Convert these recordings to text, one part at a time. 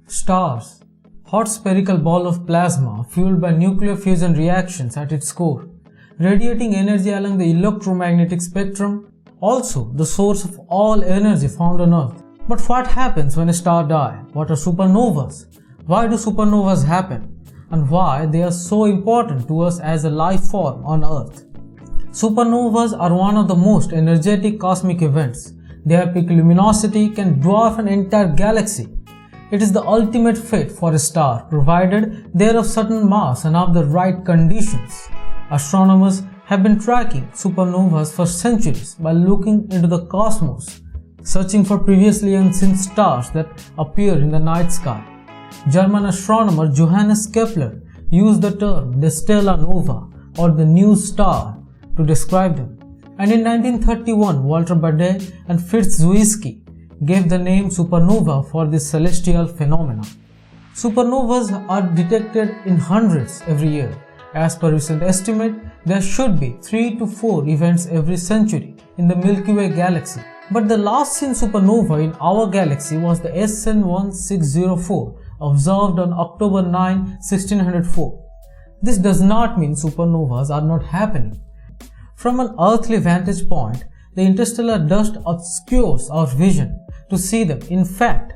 Stars, hot spherical ball of plasma fueled by nuclear fusion reactions at its core, radiating energy along the electromagnetic spectrum, also the source of all energy found on Earth. But what happens when a star dies? What are supernovas? Why do supernovas happen? And why they are so important to us as a life form on Earth? Supernovas are one of the most energetic cosmic events. Their peak luminosity can dwarf an entire galaxy. It is the ultimate fate for a star, provided they are of certain mass and of the right conditions. Astronomers have been tracking supernovas for centuries by looking into the cosmos, searching for previously unseen stars that appear in the night sky. German astronomer Johannes Kepler used the term the stellar nova or the new star to describe them. And in 1931, Walter Baade and Fritz Zwicky gave the name supernova for this celestial phenomenon. Supernovas are detected in hundreds every year. As per recent estimate, there should be 3 to 4 events every century in the Milky Way galaxy. But the last seen supernova in our galaxy was the SN 1604, observed on October 9, 1604. This does not mean supernovas are not happening. From an earthly vantage point, the interstellar dust obscures our vision to see them. In fact,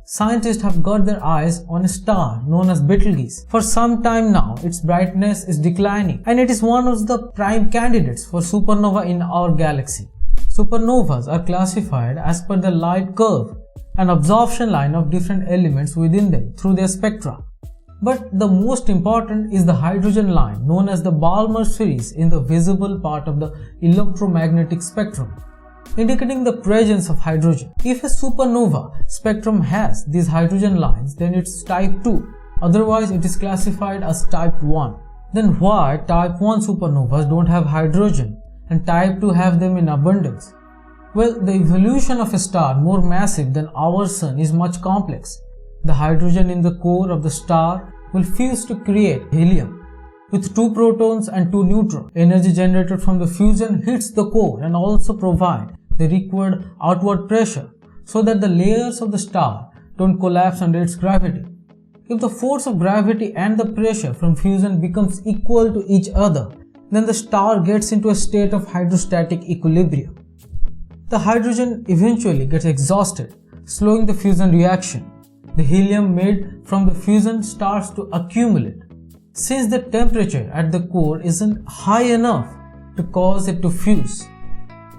scientists have got their eyes on a star known as Betelgeuse. For some time now, its brightness is declining and it is one of the prime candidates for supernova in our galaxy. Supernovas are classified as per the light curve, an absorption line of different elements within them through their spectra. But the most important is the hydrogen line, known as the Balmer series, in the visible part of the electromagnetic spectrum, indicating the presence of hydrogen. If a supernova spectrum has these hydrogen lines, then it's type 2, otherwise it is classified as type 1. Then why type 1 supernovas don't have hydrogen and type 2 have them in abundance? Well, the evolution of a star more massive than our Sun is much complex. The hydrogen in the core of the star will fuse to create helium. With 2 protons and 2 neutrons, energy generated from the fusion hits the core and also provide the required outward pressure so that the layers of the star don't collapse under its gravity. If the force of gravity and the pressure from fusion becomes equal to each other, then the star gets into a state of hydrostatic equilibrium. The hydrogen eventually gets exhausted, slowing the fusion reaction. The helium made from the fusion starts to accumulate. Since the temperature at the core isn't high enough to cause it to fuse,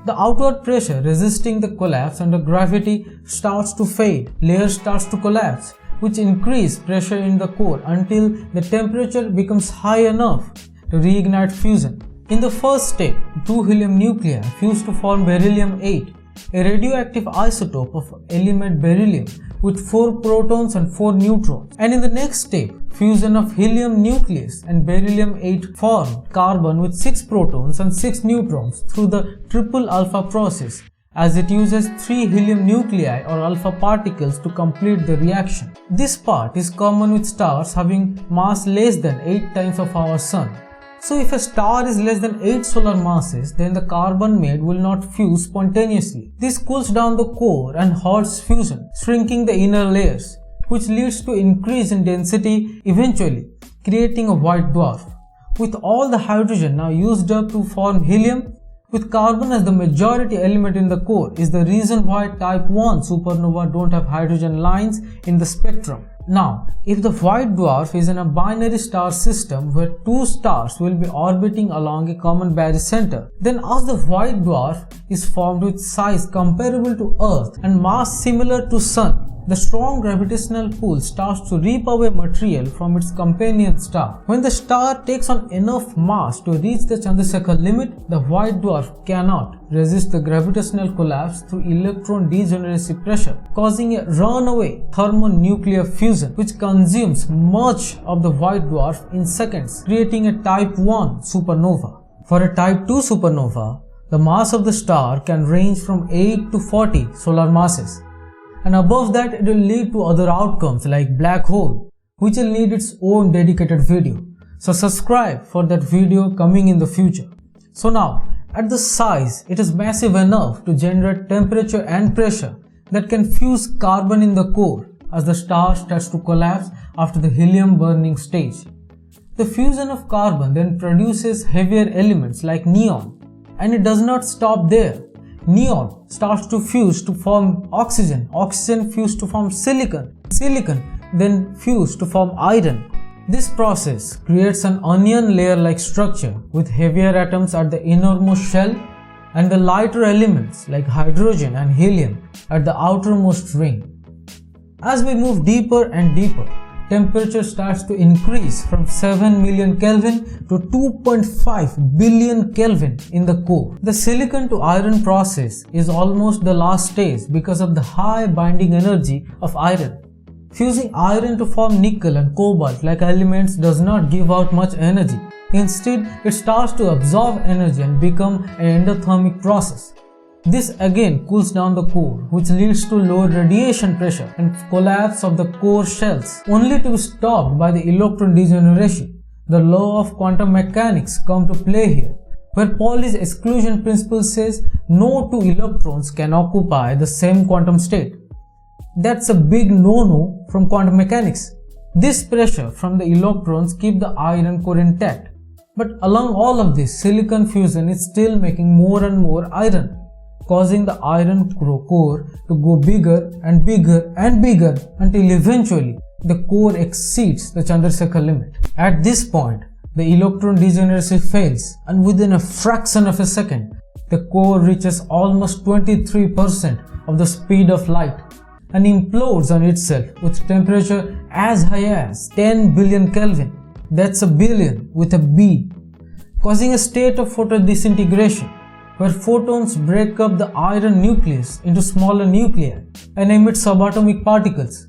the outward pressure resisting the collapse under gravity starts to fade. Layers starts to collapse, which increase pressure in the core until the temperature becomes high enough to reignite fusion. In the first step, 2 helium nuclei fuse to form beryllium-8, a radioactive isotope of element beryllium with 4 protons and 4 neutrons. And in the next step, fusion of helium nucleus and beryllium-8 form carbon with 6 protons and 6 neutrons through the triple alpha process, as it uses 3 helium nuclei or alpha particles to complete the reaction. This part is common with stars having mass less than 8 times of our Sun. So if a star is less than 8 solar masses, then the carbon made will not fuse spontaneously. This cools down the core and halts fusion, shrinking the inner layers, which leads to increase in density, eventually creating a white dwarf. With all the hydrogen now used up to form helium, with carbon as the majority element in the core, is the reason why type 1 supernova don't have hydrogen lines in the spectrum. Now, if the white dwarf is in a binary star system where 2 stars will be orbiting along a common barycenter, then as the white dwarf is formed with size comparable to Earth and mass similar to Sun, the strong gravitational pull starts to rip away material from its companion star. When the star takes on enough mass to reach the Chandrasekhar limit, the white dwarf cannot resist the gravitational collapse through electron degeneracy pressure, causing a runaway thermonuclear fusion which consumes much of the white dwarf in seconds, creating a type 1 supernova. For a type 2 supernova, the mass of the star can range from 8 to 40 solar masses. And above that, it will lead to other outcomes like black hole, which will need its own dedicated video. So subscribe for that video coming in the future. So now, at the size, it is massive enough to generate temperature and pressure that can fuse carbon in the core, as the star starts to collapse after the helium burning stage. The fusion of carbon then produces heavier elements like neon, and it does not stop there. Neon starts to fuse to form oxygen, oxygen fuse to form silicon, silicon then fuse to form iron. This process creates an onion layer-like structure with heavier atoms at the innermost shell and the lighter elements like hydrogen and helium at the outermost ring. As we move deeper and deeper, temperature starts to increase from 7 million Kelvin to 2.5 billion Kelvin in the core. The silicon to iron process is almost the last stage because of the high binding energy of iron. Fusing iron to form nickel and cobalt like elements does not give out much energy. Instead, it starts to absorb energy and become an endothermic process. This again cools down the core, which leads to lower radiation pressure and collapse of the core shells, only to be stopped by the electron degeneration. The law of quantum mechanics come to play here, where Pauli's exclusion principle says no two electrons can occupy the same quantum state. That's a big no-no from quantum mechanics. This pressure from the electrons keep the iron core intact. But along all of this, silicon fusion is still making more and more iron, causing the iron core to go bigger and bigger and bigger until eventually the core exceeds the Chandrasekhar limit. At this point, the electron degeneracy fails, and within a fraction of a second, the core reaches almost 23% of the speed of light and implodes on itself with temperature as high as 10 billion Kelvin. That's a billion with a B, causing a state of photodisintegration, where photons break up the iron nucleus into smaller nuclei and emit subatomic particles.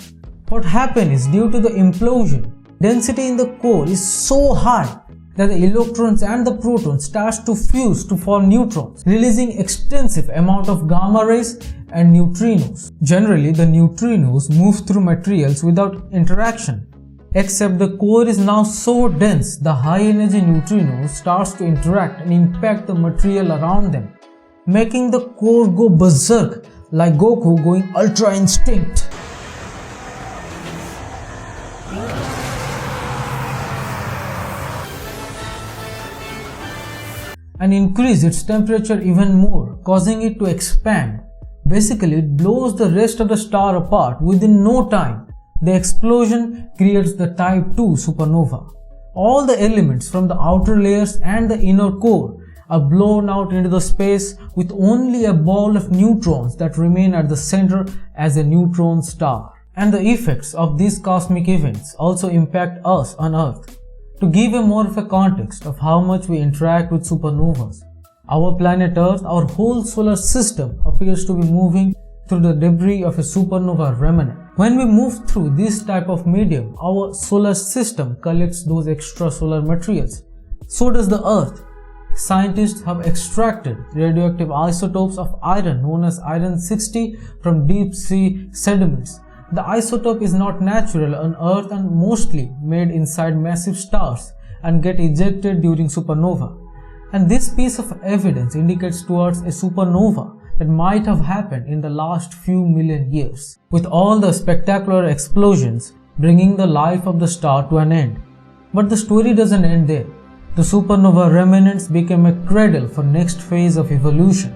What happens is, due to the implosion, density in the core is so high that the electrons and the protons start to fuse to form neutrons, releasing extensive amount of gamma rays and neutrinos. Generally, the neutrinos move through materials without interaction, except the core is now so dense the high energy neutrinos starts to interact and impact the material around them, making the core go berserk like Goku going Ultra Instinct. And increase its temperature even more, causing it to expand. Basically, it blows the rest of the star apart within no time. The explosion creates the type 2 supernova. All the elements from the outer layers and the inner core are blown out into the space with only a ball of neutrons that remain at the center as a neutron star. And the effects of these cosmic events also impact us on Earth. To give a more of a context of how much we interact with supernovas, our planet Earth, our whole solar system, appears to be moving through the debris of a supernova remnant. When we move through this type of medium, our solar system collects those extrasolar materials. So does the Earth. Scientists have extracted radioactive isotopes of iron known as iron-60 from deep sea sediments. The isotope is not natural on Earth and mostly made inside massive stars and get ejected during supernova. And this piece of evidence indicates towards a supernova that might have happened in the last few million years, with all the spectacular explosions bringing the life of the star to an end. But the story doesn't end there. The supernova remnants became a cradle for next phase of evolution,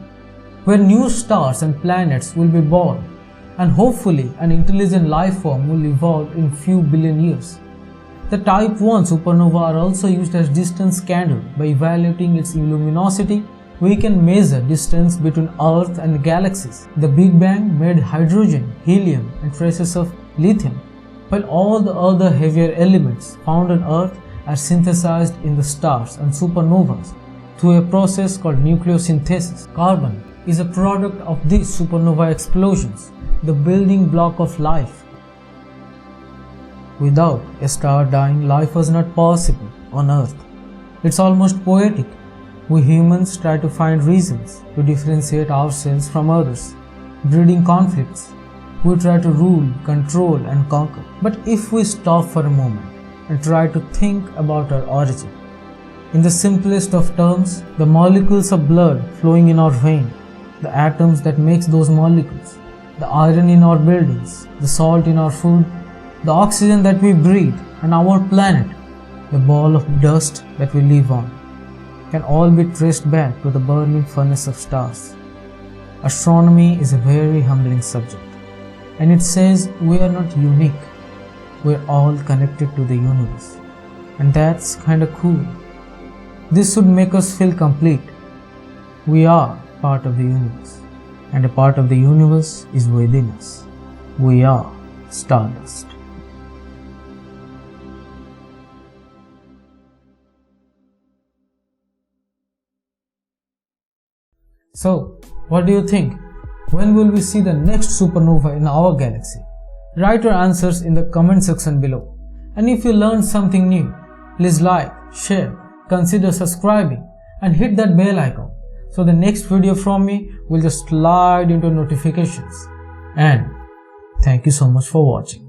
where new stars and planets will be born, and hopefully an intelligent life form will evolve in few billion years. The type 1 supernova are also used as distance scanner. By evaluating its luminosity, we can measure distance between Earth and galaxies. The Big Bang made hydrogen, helium and traces of lithium, while all the other heavier elements found on Earth are synthesized in the stars and supernovas through a process called nucleosynthesis. Carbon is a product of these supernova explosions, the building block of life. Without a star dying, life was not possible on Earth. It's almost poetic. We humans try to find reasons to differentiate ourselves from others, breeding conflicts. We try to rule, control and conquer. But if we stop for a moment and try to think about our origin, in the simplest of terms, the molecules of blood flowing in our vein, the atoms that makes those molecules, the iron in our buildings, the salt in our food, the oxygen that we breathe, and our planet, the ball of dust that we live on, can all be traced back to the burning furnace of stars. Astronomy is a very humbling subject, and it says we are not unique, we're all connected to the universe, and that's kinda cool. This should make us feel complete. We are part of the universe, and a part of the universe is within us. We are stardust. So, what do you think? When will we see the next supernova in our galaxy? Write your answers in the comment section below. And if you learned something new, please like, share, consider subscribing, and hit that bell icon so the next video from me will just slide into notifications. And thank you so much for watching.